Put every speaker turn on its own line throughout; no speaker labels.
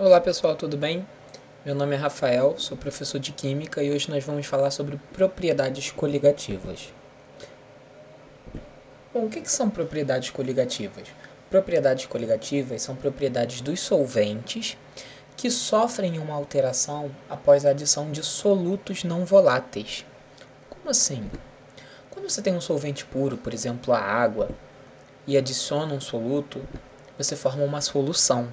Olá pessoal, tudo bem? Meu nome é Rafael, sou professor de Química e hoje nós vamos falar sobre propriedades coligativas. Bom, o que são propriedades coligativas? Propriedades coligativas são propriedades dos solventes que sofrem uma alteração após a adição de solutos não voláteis. Como assim? Quando você tem um solvente puro, por exemplo a água, e adiciona um soluto, você forma uma solução.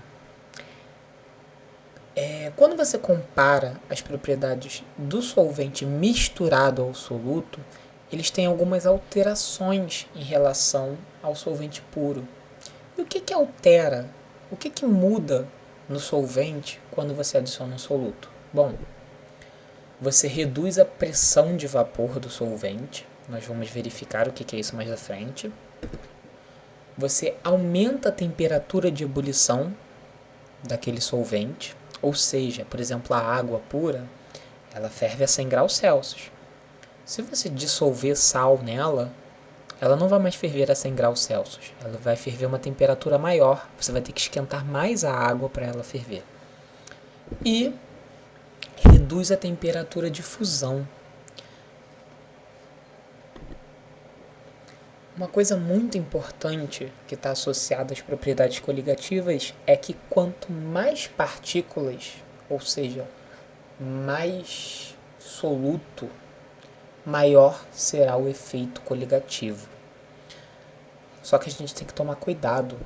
Quando você compara as propriedades do solvente misturado ao soluto, eles têm algumas alterações em relação ao solvente puro. E o que altera? O que muda no solvente quando você adiciona um soluto? Bom, você reduz a pressão de vapor do solvente. Nós vamos verificar o que é isso mais à frente. Você aumenta a temperatura de ebulição daquele solvente. Ou seja, por exemplo, a água pura, ela ferve a 100 graus Celsius. Se você dissolver sal nela, ela não vai mais ferver a 100 graus Celsius. Ela vai ferver a uma temperatura maior. Você vai ter que esquentar mais a água para ela ferver. E reduz a temperatura de fusão. Uma coisa muito importante que está associada às propriedades coligativas é que quanto mais partículas, ou seja, mais soluto, maior será o efeito coligativo. Só que a gente tem que tomar cuidado.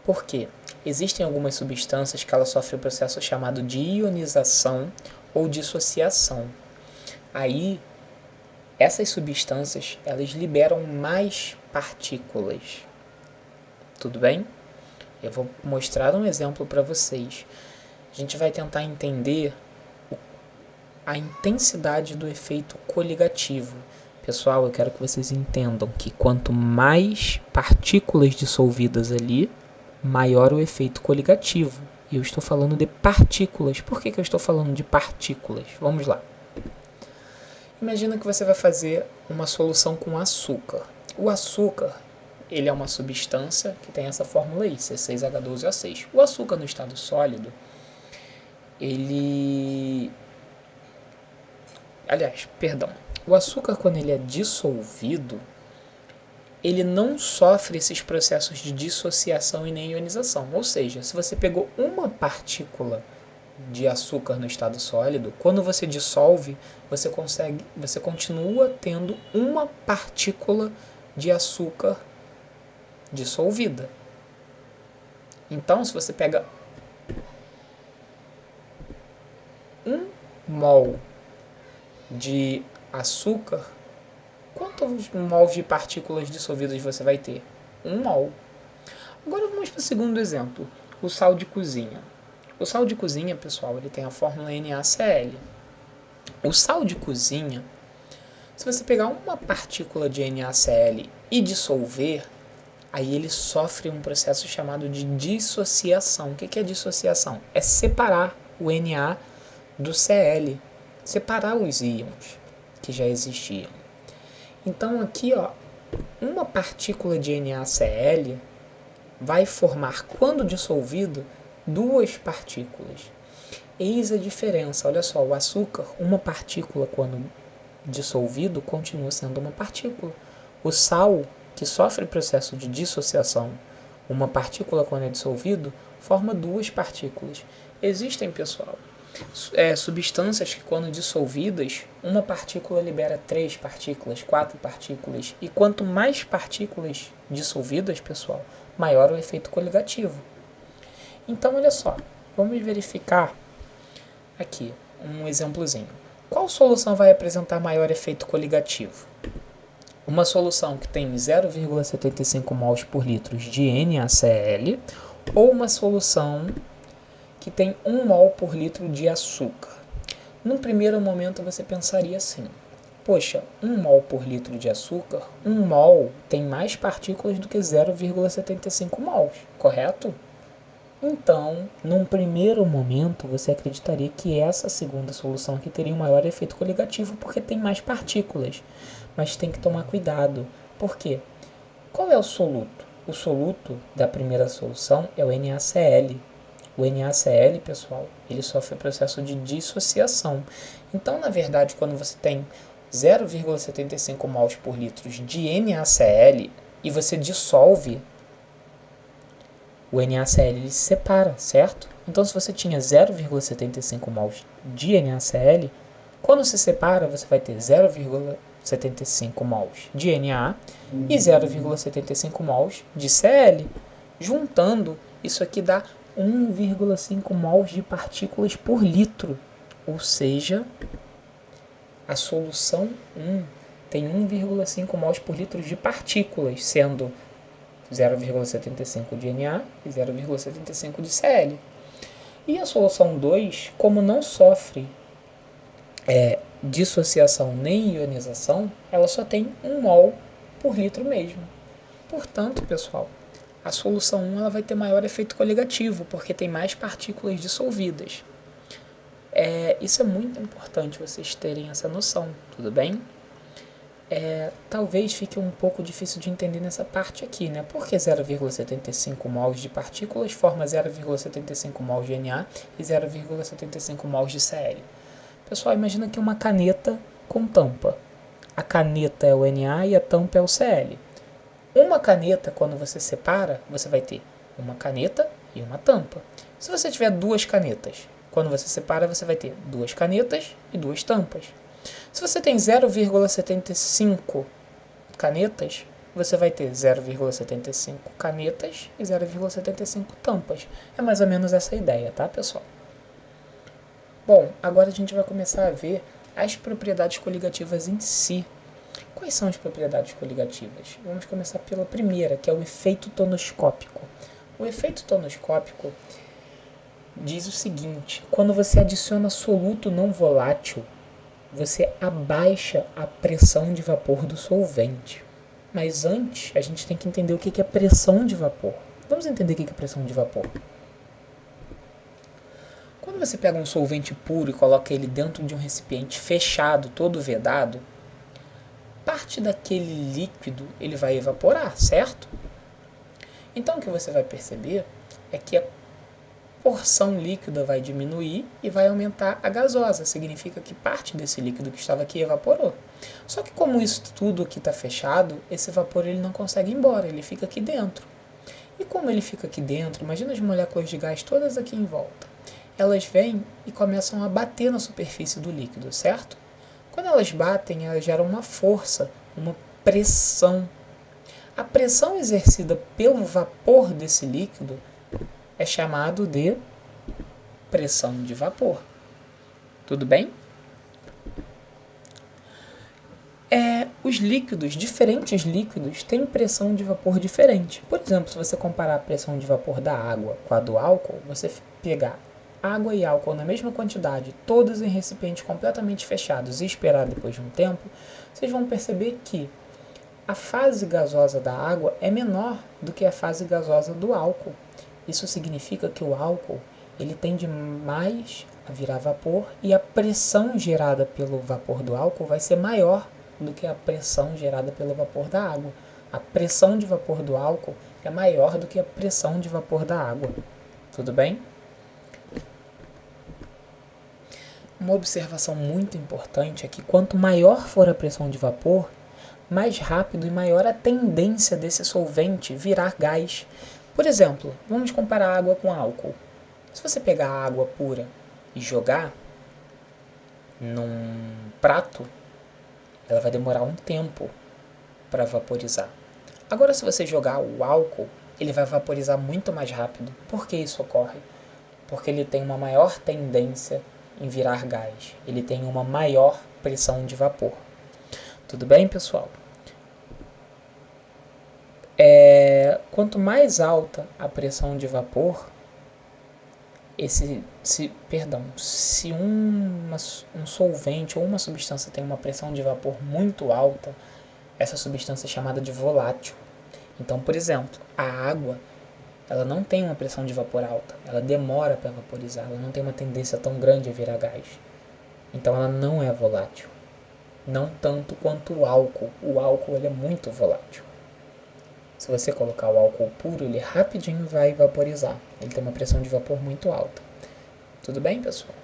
Por quê? Existem algumas substâncias que elas sofrem um processo chamado de ionização ou dissociação. Aí, essas substâncias, elas liberam mais partículas. Tudo bem? Eu vou mostrar um exemplo para vocês. A gente vai tentar entender a intensidade do efeito coligativo. Pessoal, eu quero que vocês entendam que quanto mais partículas dissolvidas ali, maior o efeito coligativo. E eu estou falando de partículas. Por que eu estou falando de partículas? Vamos lá. Imagina que você vai fazer uma solução com açúcar. O açúcar, ele é uma substância que tem essa fórmula aí, C6H12O6. O açúcar no estado sólido, o açúcar quando ele é dissolvido, ele não sofre esses processos de dissociação e nem ionização. Ou seja, se você pegou uma partícula de açúcar no estado sólido, quando você dissolve, você continua tendo uma partícula de açúcar dissolvida. Então, se você pega 1 mol de açúcar, quantos mols de partículas dissolvidas você vai ter? 1 mol. Agora vamos para o segundo exemplo, o sal de cozinha. O sal de cozinha, pessoal, ele tem a fórmula NaCl. O sal de cozinha, se você pegar uma partícula de NaCl e dissolver, aí ele sofre um processo chamado de dissociação. O que é dissociação? É separar o Na do Cl, separar os íons que já existiam. Então aqui, ó, uma partícula de NaCl vai formar, quando dissolvido, duas partículas. Eis a diferença, olha só, o açúcar, uma partícula quando dissolvido, continua sendo uma partícula. O sal, que sofre processo de dissociação, uma partícula quando é dissolvido, forma duas partículas. Existem, pessoal, substâncias que quando dissolvidas, uma partícula libera 3 partículas, 4 partículas. E quanto mais partículas dissolvidas, pessoal, maior o efeito coligativo. Então, olha só, vamos verificar aqui um exemplozinho. Qual solução vai apresentar maior efeito coligativo? Uma solução que tem 0,75 mols por litro de NaCl ou uma solução que tem 1 mol por litro de açúcar? Num primeiro momento você pensaria assim, poxa, 1 mol por litro de açúcar, 1 mol tem mais partículas do que 0,75 mols, correto? Então, num primeiro momento, você acreditaria que essa segunda solução aqui teria um maior efeito coligativo porque tem mais partículas. Mas tem que tomar cuidado. Por quê? Qual é o soluto? O soluto da primeira solução é o NaCl. O NaCl, pessoal, ele sofre o processo de dissociação. Então, na verdade, quando você tem 0,75 mols por litro de NaCl e você dissolve, o NaCl ele se separa, certo? Então, se você tinha 0,75 mols de NaCl, quando se separa, você vai ter 0,75 mols de Na e 0,75 mols de Cl. Juntando, isso aqui dá 1,5 mols de partículas por litro. Ou seja, a solução 1 tem 1,5 mols por litro de partículas, sendo 0,75 de Na e 0,75 de Cl. E a solução 2, como não sofre dissociação nem ionização, ela só tem 1 mol por litro mesmo. Portanto, pessoal, a solução 1 ela vai ter maior efeito coligativo, porque tem mais partículas dissolvidas. Isso é muito importante vocês terem essa noção, tudo bem? Talvez fique um pouco difícil de entender nessa parte aqui, né? Porque 0,75 mols de partículas forma 0,75 mols de Na e 0,75 mols de Cl. Pessoal, imagina aqui uma caneta com tampa. A caneta é o Na e a tampa é o Cl. Uma caneta, quando você separa, você vai ter uma caneta e uma tampa. Se você tiver duas canetas, quando você separa, você vai ter duas canetas e duas tampas. Se você tem 0,75 canetas, você vai ter 0,75 canetas e 0,75 tampas. É mais ou menos essa a ideia, tá, pessoal? Bom, agora a gente vai começar a ver as propriedades coligativas em si. Quais são as propriedades coligativas? Vamos começar pela primeira, que é o efeito tonoscópico. O efeito tonoscópico diz o seguinte: quando você adiciona soluto não volátil, você abaixa a pressão de vapor do solvente. Mas antes, a gente tem que entender o que é pressão de vapor. Vamos entender o que é pressão de vapor. Quando você pega um solvente puro e coloca ele dentro de um recipiente fechado, todo vedado, parte daquele líquido ele vai evaporar, certo? Então o que você vai perceber é que a porção líquida vai diminuir e vai aumentar a gasosa. Significa que parte desse líquido que estava aqui evaporou. Só que como isso tudo aqui está fechado, esse vapor ele não consegue ir embora, ele fica aqui dentro. E como ele fica aqui dentro, imagina as moléculas de gás todas aqui em volta. Elas vêm e começam a bater na superfície do líquido, certo? Quando elas batem, elas geram uma força, uma pressão. A pressão exercida pelo vapor desse líquido é chamado de pressão de vapor. Tudo bem? Os líquidos, diferentes líquidos, têm pressão de vapor diferente. Por exemplo, se você comparar a pressão de vapor da água com a do álcool, você pegar água e álcool na mesma quantidade, todos em recipientes completamente fechados e esperar depois de um tempo, vocês vão perceber que a fase gasosa da água é menor do que a fase gasosa do álcool. Isso significa que o álcool ele tende mais a virar vapor e a pressão gerada pelo vapor do álcool vai ser maior do que a pressão gerada pelo vapor da água. A pressão de vapor do álcool é maior do que a pressão de vapor da água. Tudo bem? Uma observação muito importante é que quanto maior for a pressão de vapor, mais rápido e maior a tendência desse solvente virar gás. Por exemplo, vamos comparar água com álcool. Se você pegar a água pura e jogar num prato, ela vai demorar um tempo para vaporizar. Agora, se você jogar o álcool, ele vai vaporizar muito mais rápido. Por que isso ocorre? Porque ele tem uma maior tendência em virar gás. Ele tem uma maior pressão de vapor. Tudo bem, pessoal? Quanto mais alta a pressão de vapor, se um solvente ou uma substância tem uma pressão de vapor muito alta, essa substância é chamada de volátil. Então, por exemplo, a água ela não tem uma pressão de vapor alta, ela demora para vaporizar, ela não tem uma tendência tão grande a virar gás. Então ela não é volátil. Não tanto quanto o álcool. O álcool ele é muito volátil. Se você colocar o álcool puro, ele rapidinho vai vaporizar. Ele tem uma pressão de vapor muito alta. Tudo bem, pessoal?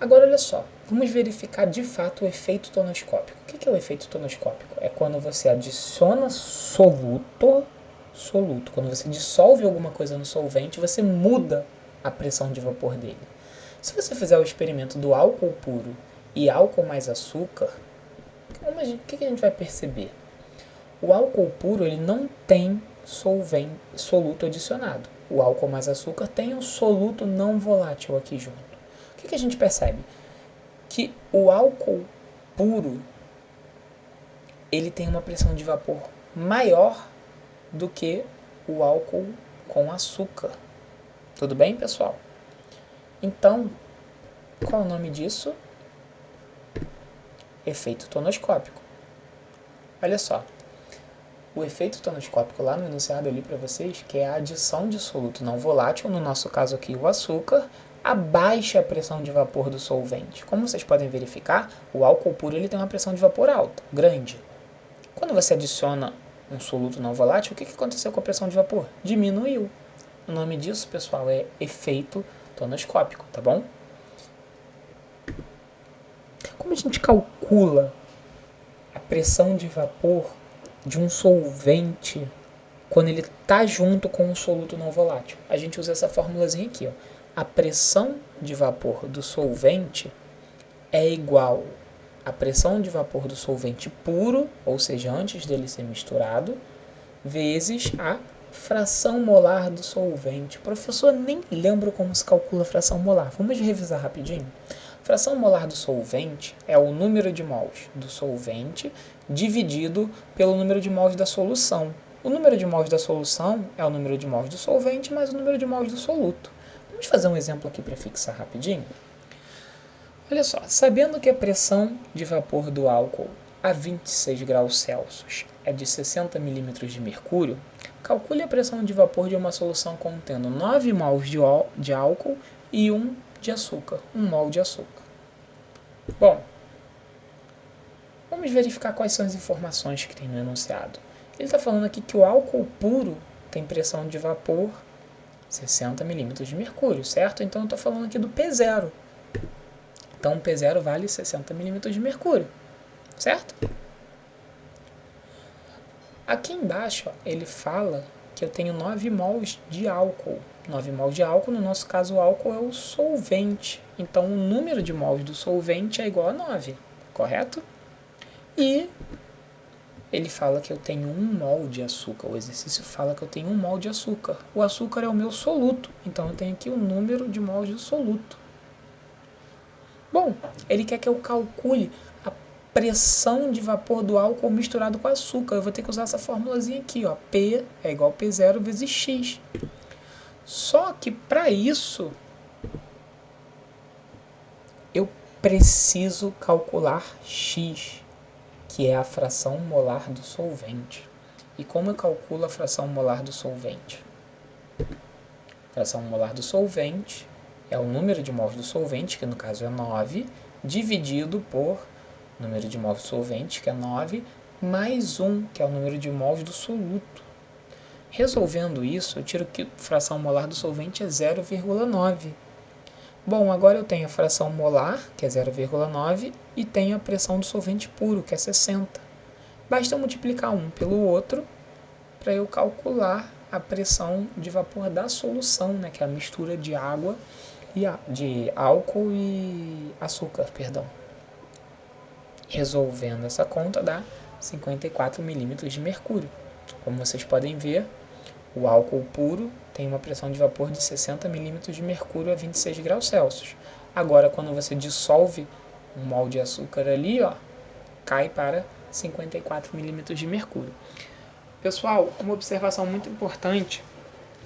Agora, olha só. Vamos verificar de fato o efeito tonoscópico. O que é o efeito tonoscópico? É quando você adiciona soluto. Quando você dissolve alguma coisa no solvente, você muda a pressão de vapor dele. Se você fizer o experimento do álcool puro e álcool mais açúcar, o que a gente vai perceber? O álcool puro ele não tem soluto adicionado. O álcool mais açúcar tem um soluto não volátil aqui junto. O que a gente percebe? Que o álcool puro ele tem uma pressão de vapor maior do que o álcool com açúcar. Tudo bem, pessoal? Então, qual é o nome disso? Efeito tonoscópico. Olha só. O efeito tonoscópico lá no enunciado eu li para vocês, que é a adição de soluto não volátil, no nosso caso aqui o açúcar, abaixa a pressão de vapor do solvente. Como vocês podem verificar, o álcool puro ele tem uma pressão de vapor alta, grande. Quando você adiciona um soluto não volátil, o que aconteceu com a pressão de vapor? Diminuiu. O nome disso, pessoal, é efeito tonoscópico, tá bom? Como a gente calcula a pressão de vapor de um solvente quando ele está junto com um soluto não volátil? A gente usa essa formulazinha aqui, ó. A pressão de vapor do solvente é igual à pressão de vapor do solvente puro, ou seja, antes dele ser misturado, vezes a fração molar do solvente. Professor, nem lembro como se calcula a fração molar. Vamos revisar rapidinho? A fração molar do solvente é o número de mols do solvente dividido pelo número de mols da solução. O número de mols da solução é o número de mols do solvente mais o número de mols do soluto. Vamos fazer um exemplo aqui para fixar rapidinho? Olha só, sabendo que a pressão de vapor do álcool a 26 graus Celsius é de 60 milímetros de mercúrio, calcule a pressão de vapor de uma solução contendo 9 mols de álcool e 1 de açúcar, 1 mol de açúcar. Bom, vamos verificar quais são as informações que tem no enunciado. Ele está falando aqui que o álcool puro tem pressão de vapor 60 milímetros de mercúrio, certo? Então eu estou falando aqui do P0. Então o P0 vale 60 milímetros de mercúrio, certo? Aqui embaixo ó, ele fala que eu tenho 9 mols de álcool. 9 mols de álcool, no nosso caso o álcool é o solvente. Então o número de mols do solvente é igual a 9, correto? E ele fala que eu tenho 1 mol de açúcar. O exercício fala que eu tenho 1 mol de açúcar. O açúcar é o meu soluto, então eu tenho aqui o número de mols do soluto. Bom, ele quer que eu calcule a pressão de vapor do álcool misturado com açúcar. Eu vou ter que usar essa formulazinha aqui, ó. P é igual a P0 vezes X. Só que para isso, eu preciso calcular X, que é a fração molar do solvente. E como eu calculo a fração molar do solvente? A fração molar do solvente é o número de mols do solvente, que no caso é 9, dividido por número de mols do solvente, que é 9, mais 1, que é o número de mols do soluto. Resolvendo isso, eu tiro que a fração molar do solvente é 0,9. Bom, agora eu tenho a fração molar, que é 0,9, e tenho a pressão do solvente puro, que é 60. Basta eu multiplicar um pelo outro para eu calcular a pressão de vapor da solução, né, que é a mistura de água de álcool e açúcar, perdão. Resolvendo essa conta dá 54 milímetros de mercúrio. Como vocês podem ver, o álcool puro tem uma pressão de vapor de 60 milímetros de mercúrio a 26 graus Celsius. Agora, quando você dissolve um mol de açúcar ali, ó, cai para 54 milímetros de mercúrio. Pessoal, uma observação muito importante: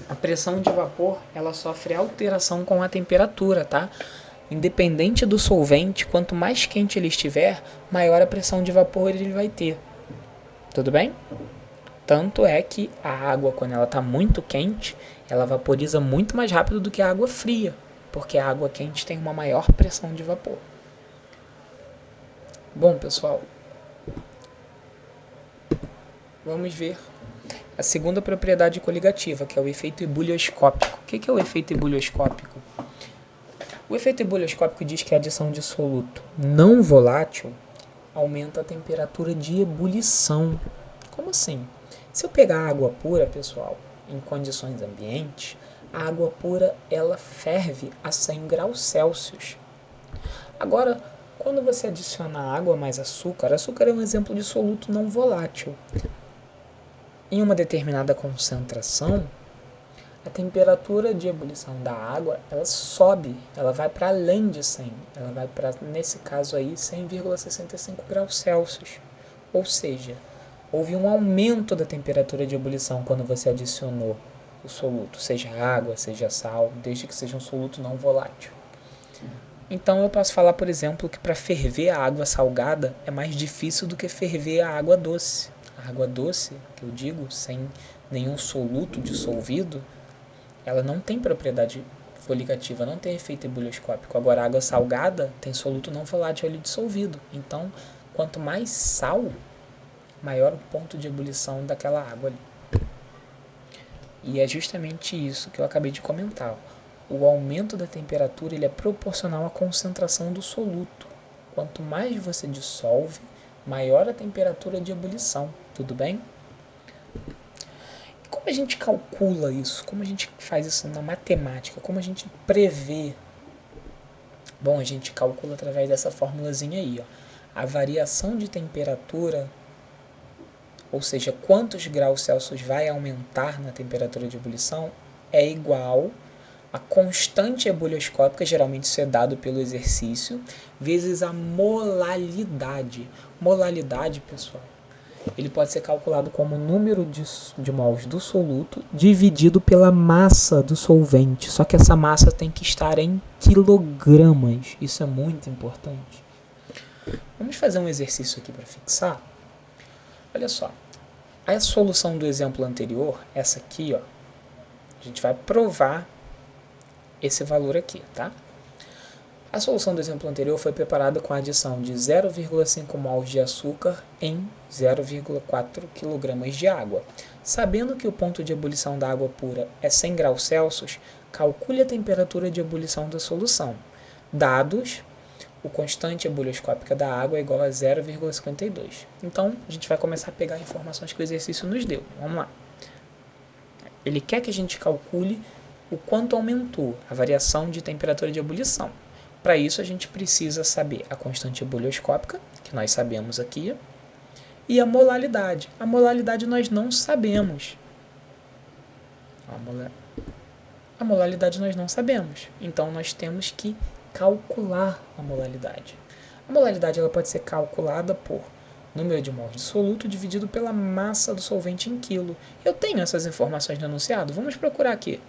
a pressão de vapor ela sofre alteração com a temperatura, tá? Independente do solvente, quanto mais quente ele estiver, maior a pressão de vapor ele vai ter. Tudo bem? Tanto é que a água, quando ela está muito quente, ela vaporiza muito mais rápido do que a água fria, porque a água quente tem uma maior pressão de vapor. Bom, pessoal, vamos ver a segunda propriedade coligativa, que é o efeito ebulioscópico. O que é o efeito ebulioscópico? O efeito ebulioscópico diz que a adição de soluto não volátil aumenta a temperatura de ebulição. Como assim? Se eu pegar água pura, pessoal, em condições ambientes, a água pura ela ferve a 100 graus Celsius. Agora, quando você adiciona água mais açúcar, açúcar é um exemplo de soluto não volátil. Em uma determinada concentração, a temperatura de ebulição da água ela sobe, ela vai para além de 100, ela vai para, nesse caso aí, 100,65 graus Celsius. Ou seja, houve um aumento da temperatura de ebulição quando você adicionou o soluto, seja água, seja sal, desde que seja um soluto não volátil. Então eu posso falar, por exemplo, que para ferver a água salgada é mais difícil do que ferver a água doce. A água doce, que eu digo, sem nenhum soluto dissolvido, ela não tem propriedade coligativa, não tem efeito ebulioscópico. Agora a água salgada tem soluto não volátil ali dissolvido. Então, quanto mais sal, maior o ponto de ebulição daquela água ali. E é justamente isso que eu acabei de comentar. O aumento da temperatura ele é proporcional à concentração do soluto. Quanto mais você dissolve, maior a temperatura de ebulição. Tudo bem? Como a gente calcula isso? Como a gente faz isso na matemática? Como a gente prevê? Bom, a gente calcula através dessa formulazinha aí, ó. A variação de temperatura, ou seja, quantos graus Celsius vai aumentar na temperatura de ebulição, é igual a constante ebulioscópica, geralmente isso é dado pelo exercício, vezes a molalidade. Molalidade, pessoal, ele pode ser calculado como o número de mols do soluto dividido pela massa do solvente. Só que essa massa tem que estar em quilogramas. Isso é muito importante. Vamos fazer um exercício aqui para fixar. Olha só. A solução do exemplo anterior, essa aqui, ó, a gente vai provar esse valor aqui, tá? A solução do exemplo anterior foi preparada com a adição de 0,5 mols de açúcar em 0,4 kg de água. Sabendo que o ponto de ebulição da água pura é 100 graus Celsius, calcule a temperatura de ebulição da solução. Dados, o constante ebulioscópica da água é igual a 0,52. Então, a gente vai começar a pegar informações que o exercício nos deu. Vamos lá. Ele quer que a gente calcule o quanto aumentou a variação de temperatura de ebulição. Para isso, a gente precisa saber a constante ebulioscópica, que nós sabemos aqui, e a molalidade. A molalidade nós não sabemos. A molalidade nós não sabemos. Então, nós temos que calcular a molalidade. A molalidade ela pode ser calculada por número de mols de soluto dividido pela massa do solvente em quilo. Eu tenho essas informações no enunciado. Vamos procurar aqui.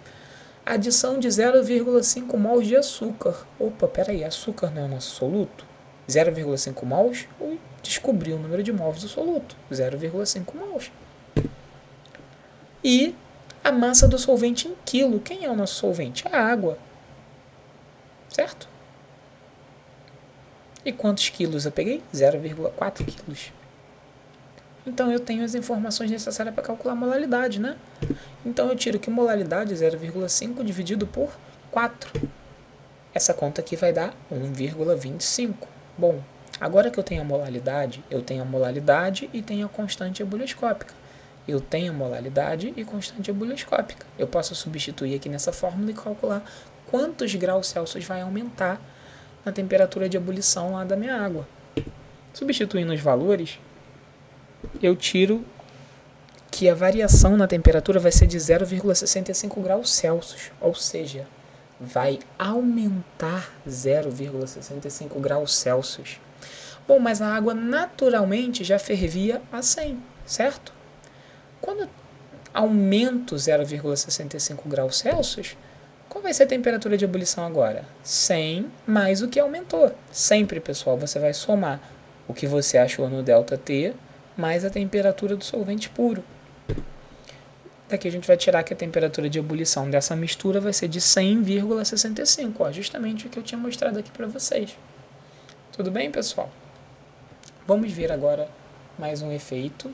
Adição de 0,5 mols de açúcar. Opa, peraí, açúcar não é o nosso soluto? 0,5 mols? Descobri o número de mols do soluto. 0,5 mols. E a massa do solvente em quilo. Quem é o nosso solvente? A água. Certo? E quantos quilos eu peguei? 0,4 quilos. Então eu tenho as informações necessárias para calcular a molalidade, né? Então eu tiro que molalidade é 0,5 dividido por 4. Essa conta aqui vai dar 1,25. Bom, agora que eu tenho a molalidade e tenho a constante ebulioscópica. Eu tenho molalidade e constante ebulioscópica. Eu posso substituir aqui nessa fórmula e calcular quantos graus Celsius vai aumentar na temperatura de ebulição lá da minha água. Substituindo os valores, eu tiro que a variação na temperatura vai ser de 0,65 graus Celsius, ou seja, vai aumentar 0,65 graus Celsius. Bom, mas a água naturalmente já fervia a 100, certo? Quando eu aumento 0,65 graus Celsius, qual vai ser a temperatura de ebulição agora? 100 mais o que aumentou. Sempre, pessoal, você vai somar o que você achou no ΔT mais a temperatura do solvente puro. Daqui a gente vai tirar que a temperatura de ebulição dessa mistura vai ser de 100,65, justamente o que eu tinha mostrado aqui para vocês. Tudo bem, pessoal? Vamos ver agora mais um efeito,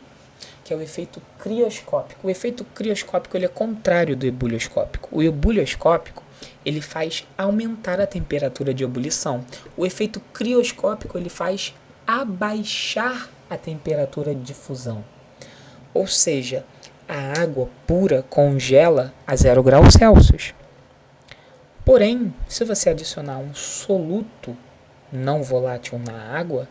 que é o efeito crioscópico. O efeito crioscópico ele é contrário do ebullioscópico. O ebullioscópico ele faz aumentar a temperatura de ebulição. O efeito crioscópico ele faz abaixar a temperatura de fusão. Ou seja, a água pura congela a 0 graus Celsius. Porém, se você adicionar um soluto não volátil na água,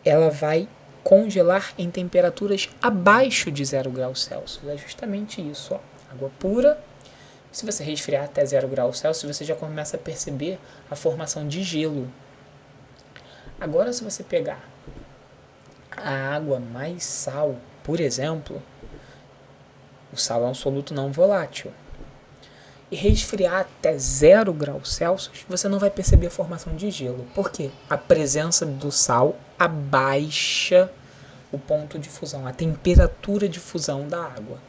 ela vai congelar em temperaturas abaixo de 0 graus Celsius. É justamente isso. Ó. Água pura, se você resfriar até 0 graus Celsius, você já começa a perceber a formação de gelo. Agora, se você pegar a água mais sal, por exemplo, o sal é um soluto não volátil, e resfriar até 0 graus Celsius, você não vai perceber a formação de gelo. Por quê? A presença do sal abaixa o ponto de fusão, a temperatura de fusão da água.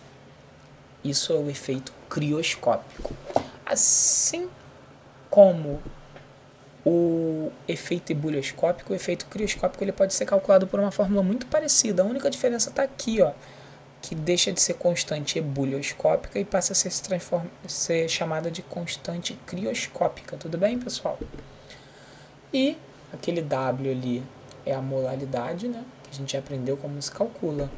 Isso é o efeito crioscópico. Assim como o efeito ebullioscópico, o efeito crioscópico ele pode ser calculado por uma fórmula muito parecida. A única diferença está aqui, ó, que deixa de ser constante ebullioscópica e passa a ser chamada de constante crioscópica. Tudo bem, pessoal? E aquele W ali é a molaridade, né? Que a gente já aprendeu como se calcula.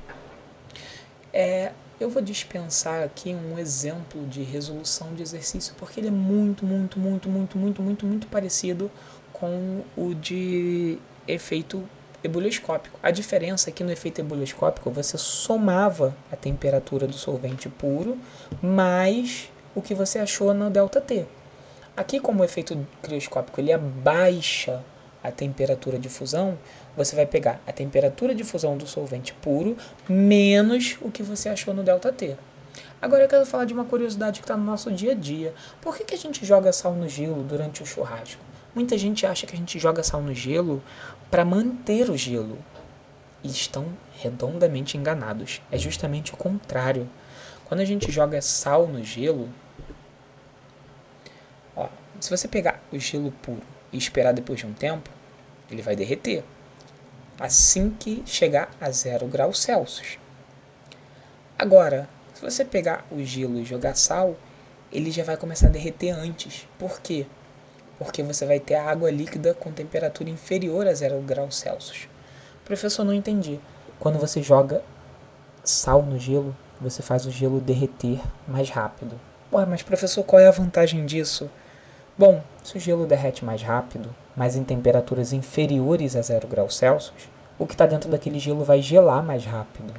Eu vou dispensar aqui um exemplo de resolução de exercício, porque ele é muito parecido com o de efeito ebullioscópico. A diferença é que no efeito ebullioscópico você somava a temperatura do solvente puro mais o que você achou no ΔT. Aqui, como o efeito crioscópico ele abaixa a temperatura de fusão, você vai pegar a temperatura de fusão do solvente puro menos o que você achou no ΔT. Agora eu quero falar de uma curiosidade que está no nosso dia a dia. Por que a gente joga sal no gelo durante o churrasco? Muita gente acha que a gente joga sal no gelo para manter o gelo. E estão redondamente enganados. É justamente o contrário. Quando a gente joga sal no gelo, ó, se você pegar o gelo puro e esperar depois de um tempo, ele vai derreter. Assim que chegar a 0 graus Celsius. Agora, se você pegar o gelo e jogar sal, ele já vai começar a derreter antes. Por quê? Porque você vai ter a água líquida com temperatura inferior a 0 graus Celsius. Professor, não entendi. Quando você joga sal no gelo, você faz o gelo derreter mais rápido. Ué, mas professor, qual é a vantagem disso? Bom, se o gelo derrete mais rápido, mas em temperaturas inferiores a 0 graus Celsius, o que está dentro daquele gelo vai gelar mais rápido.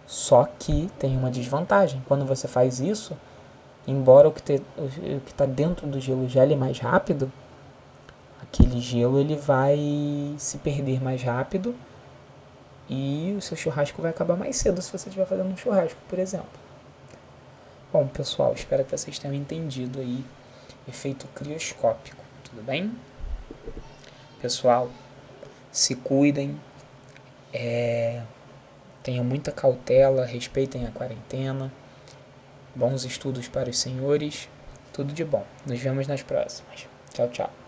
Só que tem uma desvantagem. Quando você faz isso, embora o que está dentro do gelo gele mais rápido, aquele gelo ele vai se perder mais rápido e o seu churrasco vai acabar mais cedo se você estiver fazendo um churrasco, por exemplo. Bom, pessoal, espero que vocês tenham entendido aí efeito crioscópico, tudo bem? Pessoal, se cuidem, tenham muita cautela, respeitem a quarentena, bons estudos para os senhores, tudo de bom. Nos vemos nas próximas. Tchau, tchau.